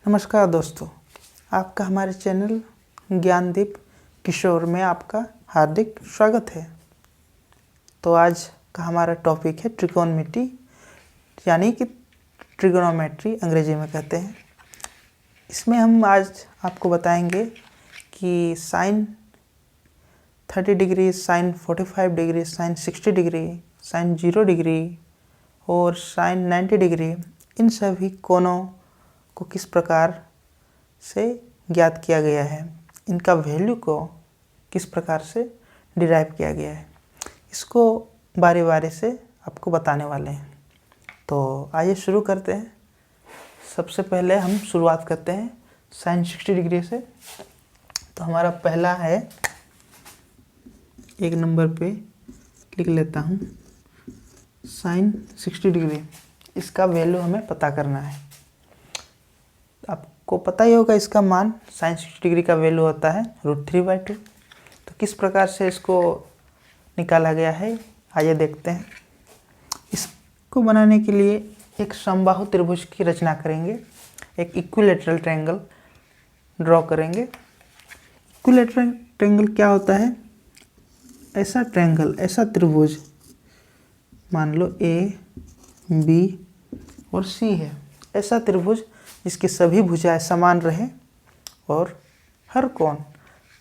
नमस्कार दोस्तों, आपका हमारे चैनल ज्ञानदीप किशोर में आपका हार्दिक स्वागत है। तो आज का हमारा टॉपिक है ट्रिकोनोमेट्री, यानी कि ट्रिगोनोमेट्री अंग्रेजी में कहते हैं। इसमें हम आज आपको बताएंगे कि sine 30 degree, sine 45 degree, sine 60 degree, sine 0 degree और साइन 90 डिग्री, इन सभी कोणों को किस प्रकार से ज्ञात किया गया है, इनका वैल्यू को किस प्रकार से डिराइव किया गया है, इसको बारी बारी से आपको बताने वाले हैं। तो आइए शुरू करते हैं। सबसे पहले हम शुरुआत करते हैं साइन 60 डिग्री से। तो हमारा पहला है, एक नंबर पे लिख लेता हूँ, साइन 60 डिग्री। इसका वैल्यू हमें पता करना है। आपको पता ही होगा इसका मान, साइन 60 डिग्री का वैल्यू होता है √3/2। तो किस प्रकार से इसको निकाला गया है, आइए देखते हैं। इसको बनाने के लिए एक समबाहु त्रिभुज की रचना करेंगे, एक इक्विलैटरल ट्रायंगल ड्रॉ करेंगे। इक्विलैटरल ट्रायंगल क्या होता है? ऐसा ट्रायंगल, ऐसा त्रिभुज, मान लो A, B और C है। ऐसा त्रिभुज जिसकी सभी भुजाएं समान रहे और हर कोण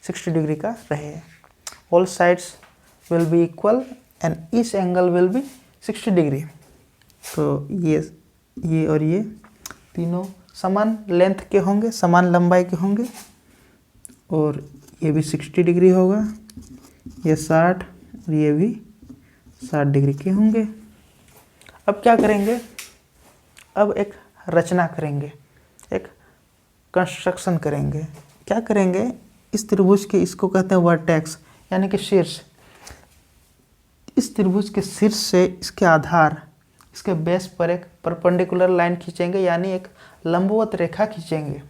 60 डिग्री का रहे। All sides will be equal and each angle will be 60 degree. तो ये और ये तीनों समान लेंथ के होंगे, समान लंबाई के होंगे, और ये भी 60 डिग्री होगा, ये 60 और ये भी 60 डिग्री के होंगे। अब क्या करेंगे? अब एक रचना करेंगे, एक कंस्ट्रक्शन करेंगे। क्या करेंगे? इस त्रिभुज के, इसको कहते हैं वर्टेक्स, यानी कि शीर्ष। इस त्रिभुज के शीर्ष से इसके आधार, इसके बेस पर एक परपेंडिकुलर लाइन खींचेंगे, यानी एक लंबवत रेखा खींचेंगे।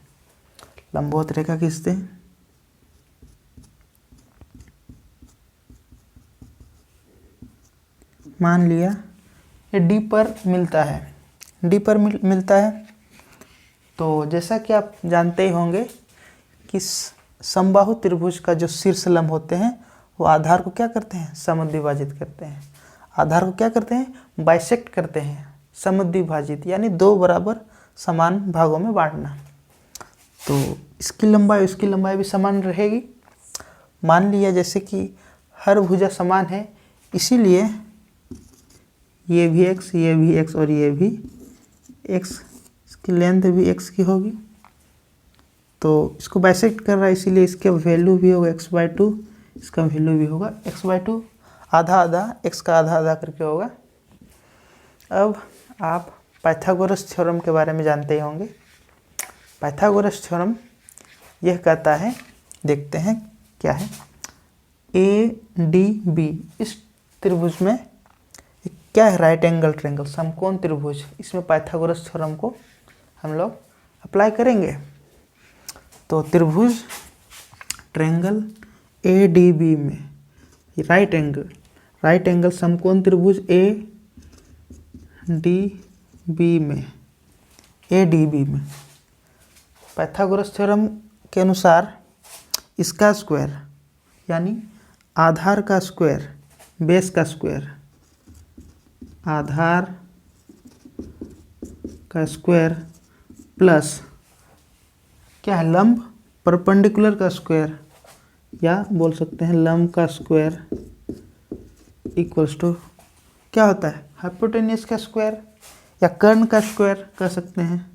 लंबवत रेखा खींचते हैं। मान लिया ये डी पर मिलता है, डी पर मिलता है। तो जैसा कि आप जानते ही होंगे कि समबाहु त्रिभुज का जो शीर्ष लंब होते हैं वो आधार को क्या करते हैं? समद्विभाजित करते हैं। आधार को क्या करते हैं? बाइसेक्ट करते हैं। समद्विभाजित यानी दो बराबर समान भागों में बांटना। तो इसकी लंबाई, इसकी लंबाई भी समान रहेगी। मान लिया जैसे कि हर भुजा समान है, इसीलिए ये भी x, ये भी x और ये भी x, इसकी लेंथ भी x की होगी। तो इसको बाइसेक्ट कर रहा है, इसीलिए इसका वैल्यू भी होगा x/2, इसका वैल्यू भी होगा x/2। आधा आधा, x का आधा आधा करके होगा। अब आप पाइथागोरस थ्योरम के बारे में जानते ही होंगे। पाइथागोरस थ्योरम यह कहता है, देखते हैं क्या है। ADB, इस त्रिभुज में क्या है? राइट एंगल ट्रायंगल, समकोण त्रिभुज। इसमें पाइथागोरस थ्योरम को हम लोग अप्लाई करेंगे। तो त्रिभुज ट्रायंगल ADB में राइट एंगल समकोण त्रिभुज ADB में पाइथागोरस थ्योरम के अनुसार इसका स्क्वायर, यानी आधार का स्क्वायर, बेस का स्क्वायर, आधार का स्क्वायर प्लस क्या है? लंब परपेंडिकुलर का स्क्वायर, या बोल सकते हैं लंब का स्क्वायर, इक्वल्स टू क्या होता है? हाइपोटेन्यूस का स्क्वायर या कर्ण का स्क्वायर कह सकते हैं।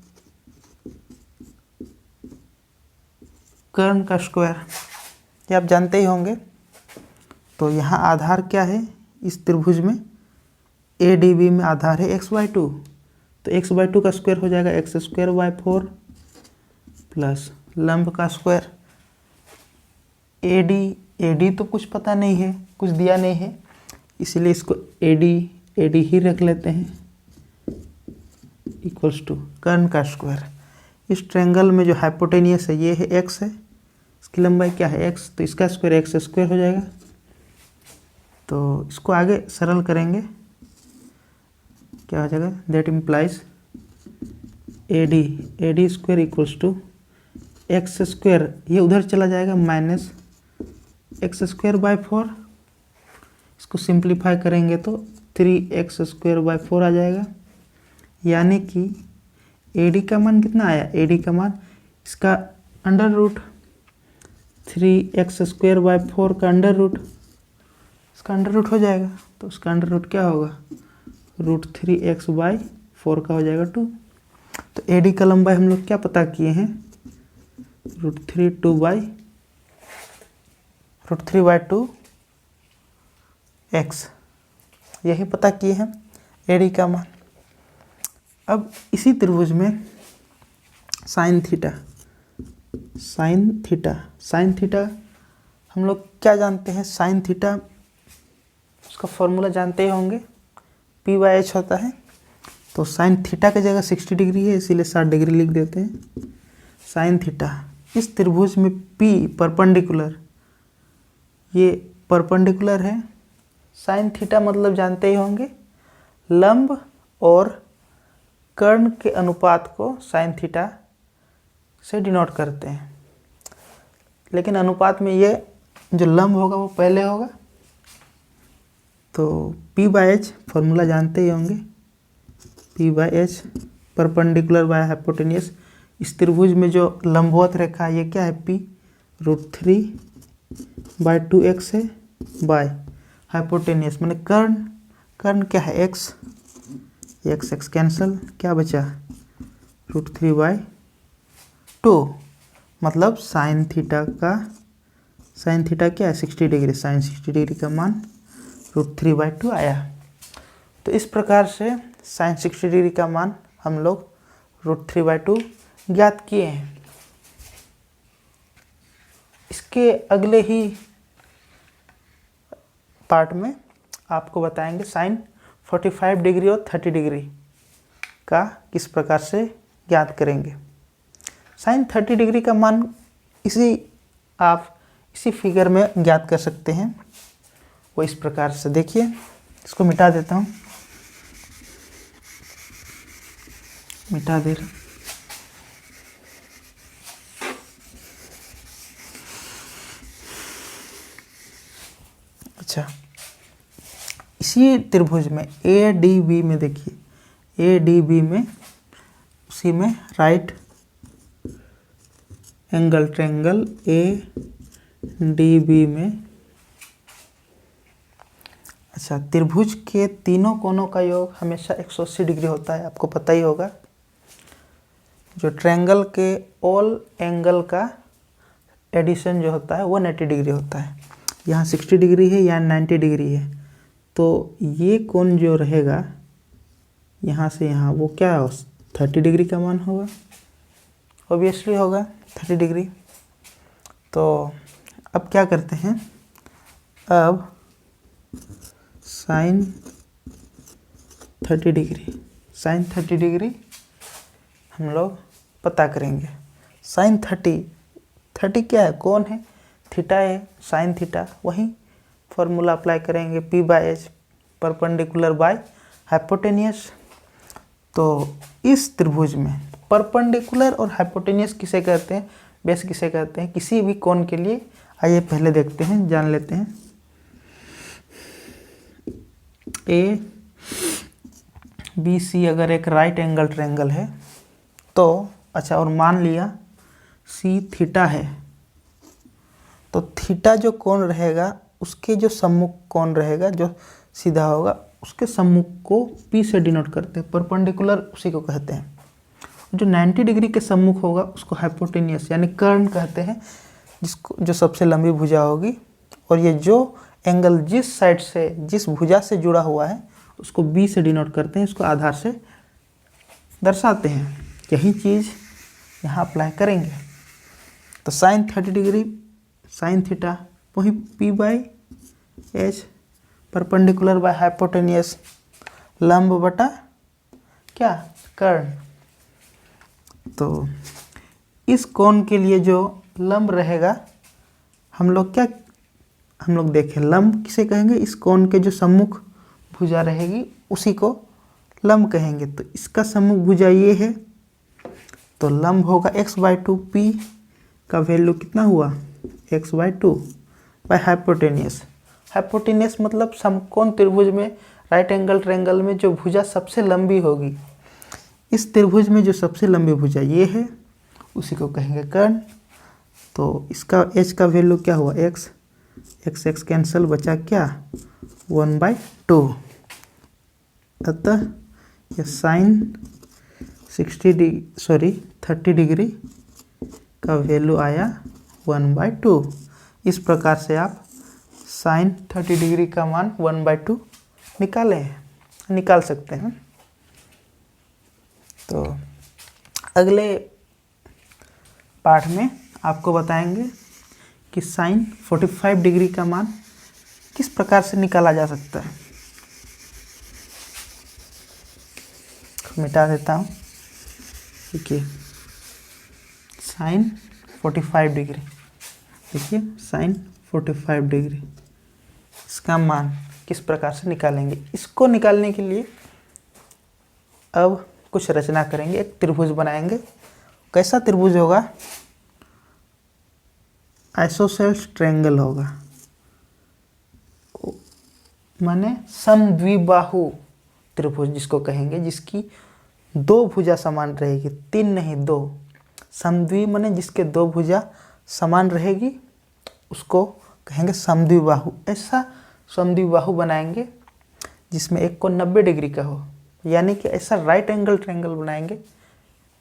कर्ण का स्क्वायर ये आप जानते ही होंगे। तो यहाँ आधार क्या है? इस त्रिभुज में ADB में आधार है x/2, तो x/2 का स्क्वायर हो जाएगा x²/4 प्लस लंब का स्क्वायर। AD तो कुछ पता नहीं है, कुछ दिया नहीं है, इसलिए इसको AD ही रख लेते हैं, इक्वल्स टू कर्ण का स्क्वायर। इस ट्रायंगल में जो हाइपोटेनियस है ये है x है, इसकी लंबाई क्या है? x, तो इसका स्क्वायर x² हो जाएगा। तो इसको आगे सरल करेंगे, क्या हो जाएगा? That implies AD square equals to x square, ये उधर चला जाएगा माइनस एक्स स्क्वायर बाई 4, इसको सिंप्लीफाई करेंगे तो 3x स्क्वायर बाई 4 आ जाएगा। यानी कि AD का मान कितना आया, AD का मान इसका under root 3x square by 4 का अंडर रूट, इसका अंडर रूट हो जाएगा, तो उसका अंडर रूट क्या होगा, रूट 3x बाई 4 का हो जाएगा 2। तो AD का लंबाई हम लोग क्या पता किए हैं, रूट 3 बाई 2 x, यही पता किए हैं AD का मान। अब इसी त्रिभुज में साइन थीटा हम लोग क्या जानते हैं, साइन थीटा उसका फॉर्मूला जानते ही होंगे, P/h होता है। तो साइन थीटा की जगह 60 डिग्री है, इसीलिए 60 डिग्री लिख देते हैं। साइन थीटा इस त्रिभुज में P परपेंडिकुलर, ये परपेंडिकुलर है। साइन थीटा मतलब जानते ही होंगे, लंब और कर्ण के अनुपात को साइन थीटा से डिनोट करते हैं। लेकिन अनुपात में ये जो लंब होगा वो पहले होगा। तो P/h फॉर्मूला जानते ही होंगे, P/h परपेंडिकुलर बाय हाइपोटेनियस। इस त्रिभुज में जो लंबवत रेखा ये क्या है, P रूट 3/2x है, बाय हाइपोटेनियस मैंने कर्ण क्या है, x कैंसल, क्या बचा रूट 3/2, मतलब साइन थीटा क्या है 60 डिग्री, साइन 60 डिग्री का मान रूट 3/2 आया। तो इस प्रकार से साइन 60 डिग्री का मान हम लोग रूट 3/2 ज्ञात किए हैं। इसके अगले ही पार्ट में आपको बताएंगे साइन 45 डिग्री और 30 डिग्री का किस प्रकार से ज्ञात करेंगे। साइन 30 डिग्री का मान आप इसी फिगर में ज्ञात कर सकते हैं। वो इस प्रकार से, देखिए इसको मिटा देता हूँ, मिटा दे रहा। अच्छा, इसी त्रिभुज में ADB में देखिए, ADB में उसी में राइट एंगल ट्रायंगल ADB में, अच्छा त्रिभुज के तीनों कोनों का योग हमेशा 180 डिग्री होता है, आपको पता ही होगा। जो ट्रायंगल के ऑल एंगल का एडिशन जो होता है वो 90 डिग्री होता है। यहाँ 60 डिग्री है, यहाँ 90 डिग्री है, तो ये कोण जो रहेगा यहाँ से यहाँ, वो क्या हो 30 डिग्री का मान होगा, ऑब्वियसली होगा 30 डिग्री। तो अब क्या करते हैं, अब साइन 30 डिग्री हम लोग पता करेंगे। साइन 30 क्या है, कौन है, थीटा है, साइन थीटा, वही फॉर्मूला अप्लाई करेंगे, P/h परपेंडिकुलर बाय हाइपोटेनियस। तो इस त्रिभुज में परपेंडिकुलर और हाइपोटेनियस किसे कहते हैं, बेस किसे कहते हैं, किसी भी कोण के लिए आइए पहले देखते हैं, जान लेते हैं। ABC अगर एक राइट एंगल ट्रायंगल है तो अच्छा, और मान लिया C थीटा है, तो थीटा जो कोण रहेगा उसके जो सम्मुख कोण रहेगा, जो सीधा होगा, उसके सम्मुख को P से डिनोट करते हैं, परपेंडिकुलर उसी को कहते हैं। जो 90 डिग्री के सम्मुख होगा उसको हाइपोटेनियस यानी कर्ण कहते हैं, जिसको जो सबसे लंबी भुजा होगी। और ये जो एंगल जिस साइड से, जिस भुजा से जुड़ा हुआ है उसको B से डिनोट करते हैं, इसको आधार से दर्शाते हैं। यही चीज़ यहाँ अप्लाई करेंगे। तो साइन 30 डिग्री साइन थीटा वही P/h परपेंडिकुलर बाय हाइपोटेनियस, लंब बटा क्या, कर्ण। तो इस कोण के लिए जो लंब रहेगा, हम लोग देखें लंब किसे कहेंगे, इस कोण के जो सम्मुख भुजा रहेगी उसी को लंब कहेंगे। तो इसका सम्मुख भुजा ये है, तो लंब होगा x/2, p का वैल्यू कितना हुआ x/2 बाय हाइपोटेनियस। हाइपोटेनियस मतलब समकोण त्रिभुज में राइट एंगल ट्रायंगल में जो भुजा सबसे लंबी होगी, इस त्रिभुज में जो सबसे लंबी भुजा ये है, उसी को कहेंगे कर्ण। तो इसका h का वैल्यू क्या हुआ x कैंसिल, बचा क्या 1/2। अतः यह साइन 30 डिग्री का वैल्यू आया 1/2। इस प्रकार से आप साइन 30 डिग्री का मान 1/2 निकाल सकते हैं। तो अगले पाठ में आपको बताएंगे कि साइन 45 डिग्री का मान किस प्रकार से निकाला जा सकता है। मिटा देता हूँ। देखिए साइन 45 डिग्री, देखिए साइन 45 डिग्री, इसका मान किस प्रकार से निकालेंगे। इसको निकालने के लिए अब कुछ रचना करेंगे, एक त्रिभुज बनाएंगे। कैसा त्रिभुज होगा, आइसोसेल्स ट्रायंगल होगा, माने समद्विबाहु त्रिभुज जिसको कहेंगे, जिसकी दो भुजा समान रहेगी, 3 नहीं 2। समद्वि माने जिसके दो भुजा समान रहेगी, उसको कहेंगे समद्विबाहु। ऐसा समद्विबाहु बनाएंगे जिसमें एक को 90 डिग्री का हो, यानी कि ऐसा राइट एंगल ट्रायंगल बनाएंगे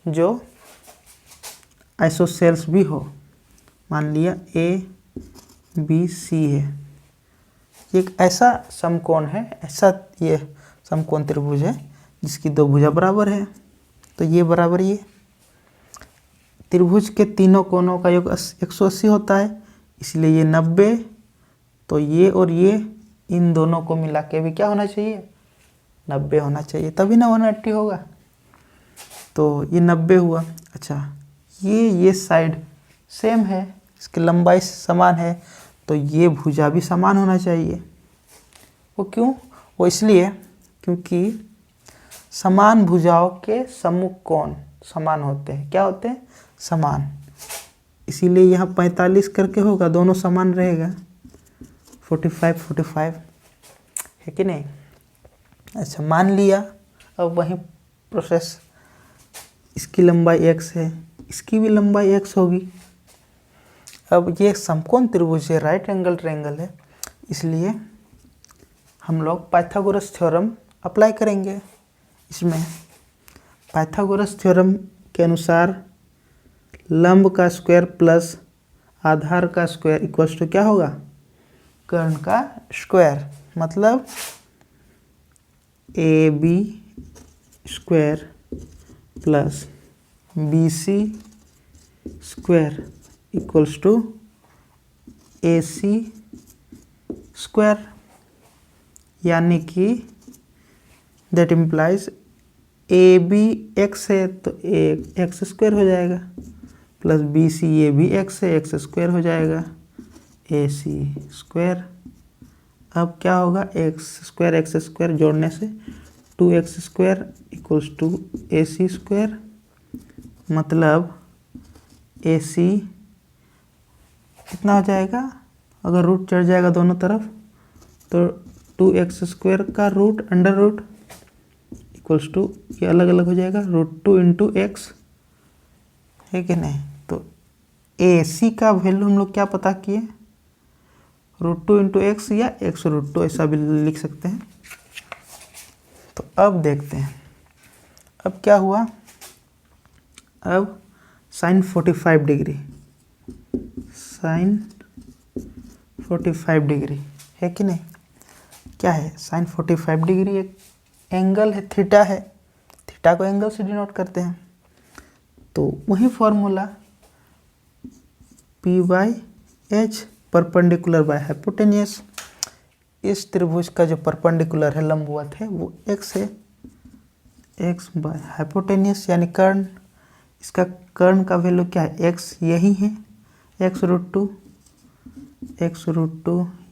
जो आइसोसेल्स भी हो। मान लिया ABC है, एक ऐसा समकोण है, ऐसा ये समकोण त्रिभुज है जिसकी दो भुजा बराबर है। तो ये बराबर ये त्रिभुज के तीनों कोणों का योग 180 होता है, इसलिए ये 90। तो ये और ये इन दोनों को मिला के भी क्या होना चाहिए 90 होना चाहिए, तभी ना 180 होगा। तो ये 90 हुआ। अच्छा ये साइड सेम है, इसकी लंबाई समान है, तो ये भुजा भी समान होना चाहिए। वो क्यों, वो इसलिए क्योंकि समान भुजाओं के सम्मुख कोण समान होते हैं। क्या होते हैं, समान। इसीलिए यहाँ 45 करके होगा, दोनों समान रहेगा, 45 है कि नहीं। अच्छा मान लिया, अब वही प्रोसेस, इसकी लंबाई x है, इसकी भी लंबाई x होगी। अब ये समकोण त्रिभुज है, राइट एंगल ट्रायंगल है, इसलिए हम लोग पाइथागोरस थ्योरम अप्लाई करेंगे। इसमें पाइथागोरस थ्योरम के अनुसार लंब का स्क्वायर प्लस आधार का स्क्वायर इक्वल्स टू क्या होगा, कर्ण का स्क्वायर। मतलब AB square plus BC square equals to AC square, यानी कि दैट इम्प्लाइज AB x है तो x स्क्वायर हो जाएगा, प्लस BC ये भी x है, x स्क्वायर हो जाएगा, AC स्क्वायर। अब क्या होगा, x स्क्वायर जोड़ने से 2x square equals to AC square. मतलब AC कितना हो जाएगा, अगर रूट चढ़ जाएगा दोनों तरफ तो 2x स्क्वायर का root under root equals to, ये अलग अलग हो जाएगा, √2 इंटू x, है कि नहीं। तो AC का वैल्यू हम लोग क्या पता किए, √2 इंटू x या x√2 ऐसा भी लिख सकते हैं। तो अब देखते हैं अब क्या हुआ। अब साइन 45 डिग्री, साइन 45 डिग्री है कि नहीं। क्या है, साइन 45 डिग्री एक एंगल है, थीटा है, थीटा को एंगल से डिनोट करते हैं। तो वही formula P/h perpendicular by hypotenuse. इस त्रिभुज का जो परपेंडिकुलर है, लंबवत है, वो x है, x बाय हाइपोटेनियस यानी कर्ण। इसका कर्ण का वैल्यू क्या है, x यही है, x√2,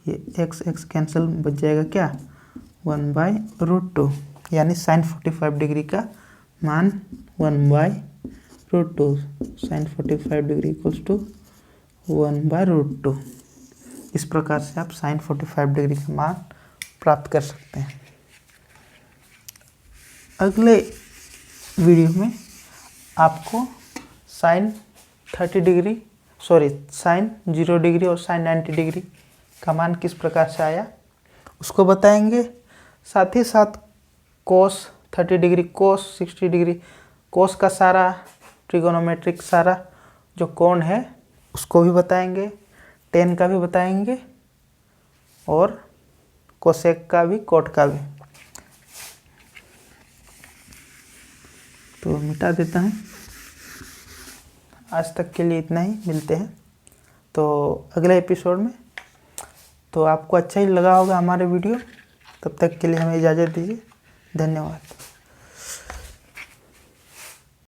ये x कैंसिल, बच जाएगा क्या 1/√2, यानी साइन 45 डिग्री का मान 1/√2 √2, साइन 45 डिग्री इक्वल्स टू 1/√2। इस प्रकार से आप साइन 45 डिग्री का मान प्राप्त कर सकते हैं। अगले वीडियो में आपको साइन 0 डिग्री और साइन 90 डिग्री का मान किस प्रकार से आया उसको बताएंगे। साथ ही साथ कोस 30 डिग्री, कोस 60 डिग्री, कोस का सारा ट्रिगोनोमेट्रिक सारा जो कोण है उसको भी बताएंगे, टेन का भी बताएंगे और कोसेक का भी, कोट का भी। तो मिटा देता है। आज तक के लिए इतना ही, मिलते हैं तो अगले एपिसोड में। तो आपको अच्छा ही लगा होगा हमारे वीडियो। तब तक के लिए हमें इजाज़त दीजिए। धन्यवाद।